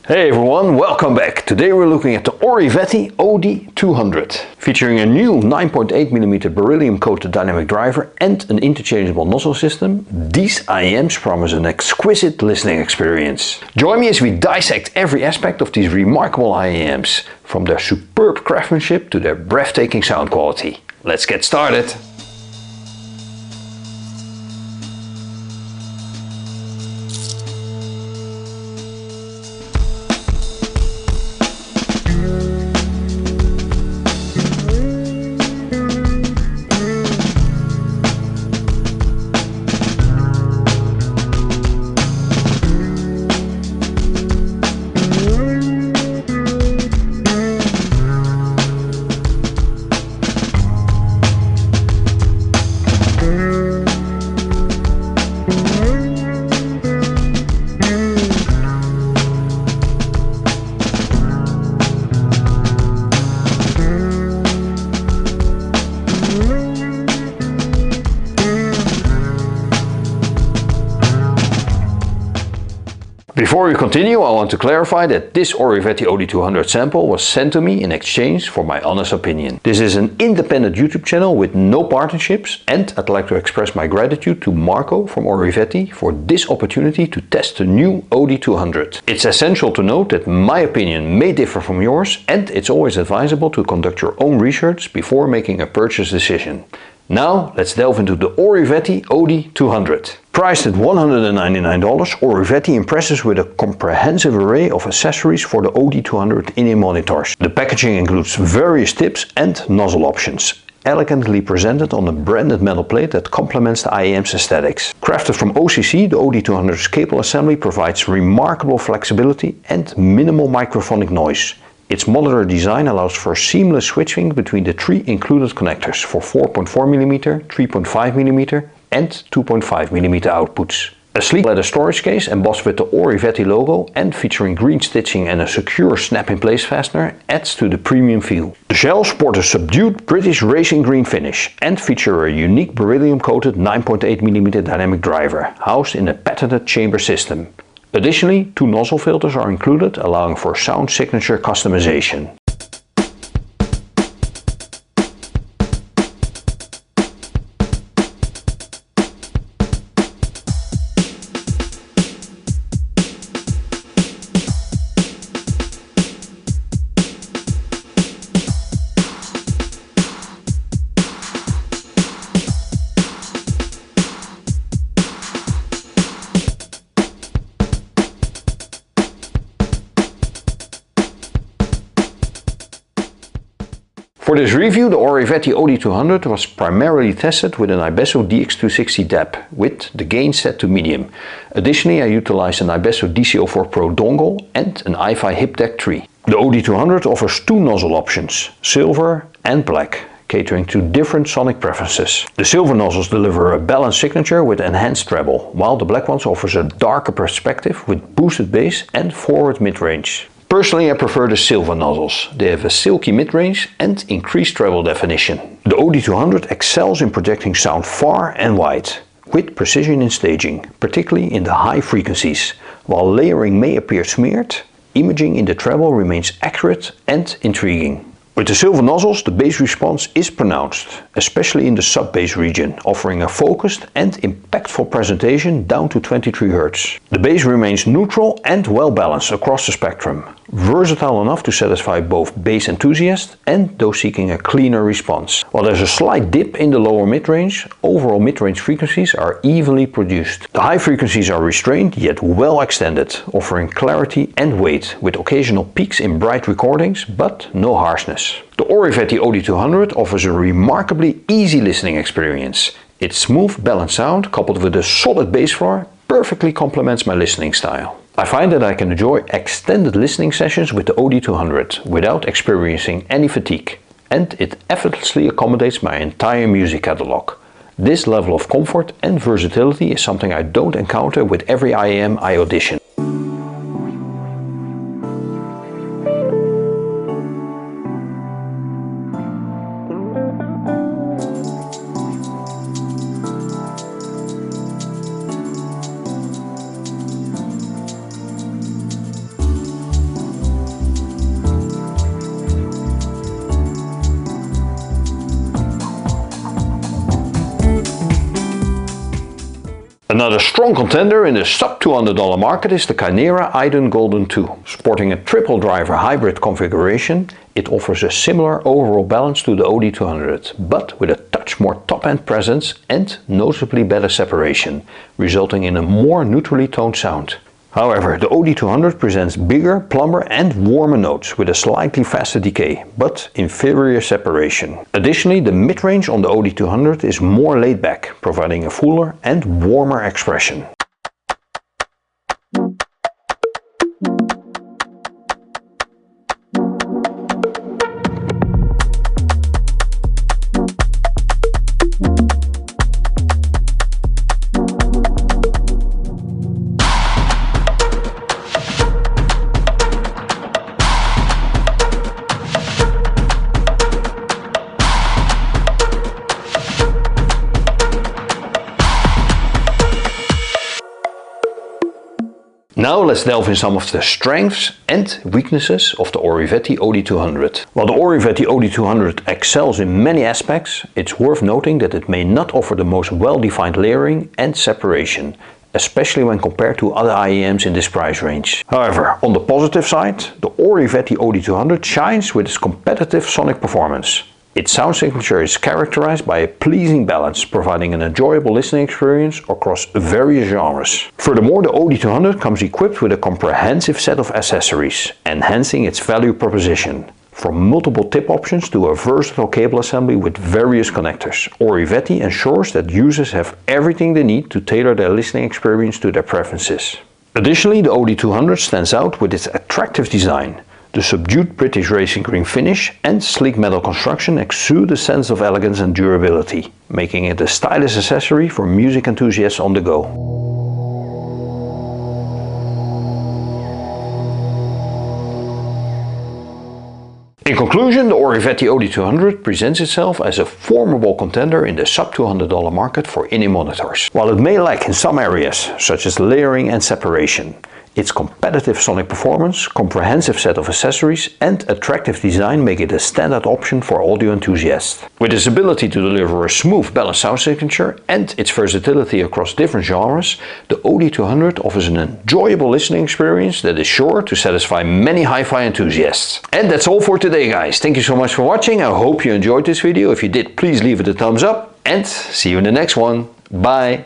Hey everyone, welcome back. Today we're looking at the ORIVETI OD200. Featuring a new 9.8mm beryllium coated dynamic driver and an interchangeable nozzle system, these IEMs promise an exquisite listening experience. Join me as we dissect every aspect of these remarkable IEMs, from their superb craftsmanship to their breathtaking sound quality. Let's get started! Before we continue, I want to clarify that this ORIVETI OD200 sample was sent to me in exchange for my honest opinion. This is an independent YouTube channel with no partnerships, and I'd like to express my gratitude to Marco from ORIVETI for this opportunity to test the new OD200. It's essential to note that my opinion may differ from yours, and it's always advisable to conduct your own research before making a purchase decision. Now let's delve into the ORIVETI OD200. Priced at $199, ORIVETI impresses with a comprehensive array of accessories for the OD200 in-ear monitors. The packaging includes various tips and nozzle options, elegantly presented on a branded metal plate that complements the IEM's aesthetics. Crafted from OCC, the OD200's cable assembly provides remarkable flexibility and minimal microphonic noise. Its modular design allows for seamless switching between the three included connectors for 4.4mm, 3.5mm and 2.5mm outputs. A sleek leather storage case embossed with the ORIVETI logo and featuring green stitching and a secure snap-in-place fastener adds to the premium feel. The shells sport a subdued British racing green finish and feature a unique beryllium-coated 9.8mm dynamic driver, housed in a patented chamber system. Additionally, two nozzle filters are included, allowing for sound signature customization. For this review, the ORIVETI OD200 was primarily tested with an Ibeso DX260 DAP with the gain set to medium. Additionally, I utilized an Ibeso DC04 Pro dongle and an iFi Hip Deck 3. The OD200 offers two nozzle options, silver and black, catering to different sonic preferences. The silver nozzles deliver a balanced signature with enhanced treble, while the black ones offers a darker perspective with boosted bass and forward mid-range. Personally, I prefer the silver nozzles. They have a silky mid-range and increased treble definition. The OD200 excels in projecting sound far and wide, with precision in staging, particularly in the high frequencies. While layering may appear smeared, imaging in the treble remains accurate and intriguing. With the silver nozzles, the bass response is pronounced, especially in the sub-bass region, offering a focused and impactful presentation down to 23 Hz. The bass remains neutral and well balanced across the spectrum, versatile enough to satisfy both bass enthusiasts and those seeking a cleaner response. While there's a slight dip in the lower mid-range, overall mid-range frequencies are evenly produced. The high frequencies are restrained yet well extended, offering clarity and weight, with occasional peaks in bright recordings but no harshness. The ORIVETI OD200 offers a remarkably easy listening experience. Its smooth, balanced sound, coupled with a solid bass floor, perfectly complements my listening style. I find that I can enjoy extended listening sessions with the OD200 without experiencing any fatigue, and it effortlessly accommodates my entire music catalog. This level of comfort and versatility is something I don't encounter with every IEM I audition. Another strong contender in the sub $200 market is the Chimera Idun Golden 2. Sporting a triple driver hybrid configuration, it offers a similar overall balance to the OD200, but with a touch more top-end presence and noticeably better separation, resulting in a more neutrally toned sound. However, the OD200 presents bigger, plumber and warmer notes with a slightly faster decay, but inferior separation. Additionally, the mid-range on the OD200 is more laid back, providing a fuller and warmer expression. Now let's delve in some of the strengths and weaknesses of the ORIVETI OD200. While the ORIVETI OD200 excels in many aspects, it's worth noting that it may not offer the most well-defined layering and separation, especially when compared to other IEMs in this price range. However, on the positive side, the ORIVETI OD200 shines with its competitive sonic performance. Its sound signature is characterized by a pleasing balance, providing an enjoyable listening experience across various genres. Furthermore, the OD200 comes equipped with a comprehensive set of accessories, enhancing its value proposition. From multiple tip options to a versatile cable assembly with various connectors, ORIVETI ensures that users have everything they need to tailor their listening experience to their preferences. Additionally, the OD200 stands out with its attractive design. The subdued British racing green finish and sleek metal construction exude a sense of elegance and durability, making it a stylish accessory for music enthusiasts on the go. In conclusion, the ORIVETI OD200 presents itself as a formidable contender in the sub $200 market for in-ear monitors. While it may lack in some areas, such as layering and separation, its competitive sonic performance, comprehensive set of accessories and attractive design make it a standout option for audio enthusiasts. With its ability to deliver a smooth, balanced sound signature and its versatility across different genres, the OD200 offers an enjoyable listening experience that is sure to satisfy many hi-fi enthusiasts. And that's all for today, guys. Thank you so much for watching. I hope you enjoyed this video. If you did, please leave it a thumbs up and see you in the next one. Bye!